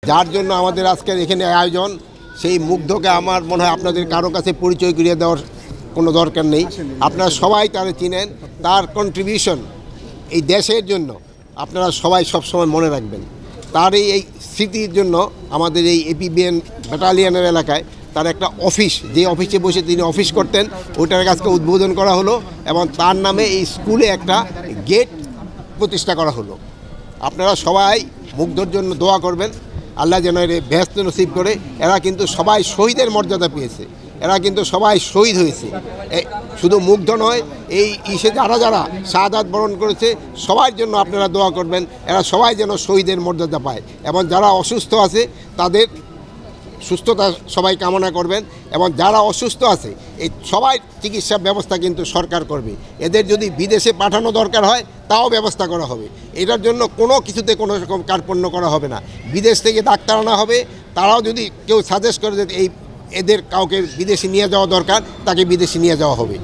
যার জন্য আমাদের আজকের এখানে আয়োজন। সেই মুগ্ধকে আমার মনে হয় আপনাদের কারো কাছে পরিচয় করিয়ে দেওয়ার কোনো দরকার নেই, আপনারা সবাই তারা চিনেন। তার কন্ট্রিবিউশন এই দেশের জন্য আপনারা সবাই সবসময় মনে রাখবেন। তার এই স্মৃতির জন্য আমাদের এই এপিবিএন ব্যাটালিয়নের এলাকায় তার একটা অফিস, যে অফিসে বসে তিনি অফিস করতেন, ওইটার কাজকে উদ্বোধন করা হলো এবং তার নামে এই স্কুলে একটা গেট প্রতিষ্ঠা করা হলো। আপনারা সবাই মুগ্ধর জন্য দোয়া করবেন, আল্লাহ যেন এর বেহেশত নসিব করে। এরা কিন্তু সবাই শহীদের মর্যাদা পেয়েছে, এরা কিন্তু সবাই শহীদ হয়েছে। শুধু মুগ্ধ নয়, এই ইসে যারা যারা শাহাদাত বরণ করেছে সবার জন্য আপনারা দোয়া করবেন, এরা সবাই যেন শহীদের মর্যাদা পায়। এবং যারা অসুস্থ আছে তাদের সুস্থতা সবাই কামনা করবেন। এবং যারা অসুস্থ আছে এই সবাই চিকিৎসা ব্যবস্থা কিন্তু সরকার করবে। এদের যদি বিদেশে পাঠানো দরকার হয় তাও ব্যবস্থা করা হবে। এটার জন্য কোনো কিছুতে কোনো রকম কার্পণ্য করা হবে না। বিদেশ থেকে ডাক্তার আনা হবে, তারাও যদি কেউ সাজেস্ট করে যে এদের কাউকে বিদেশে নিয়ে যাওয়া দরকার, তাকে বিদেশে নিয়ে যাওয়া হবে।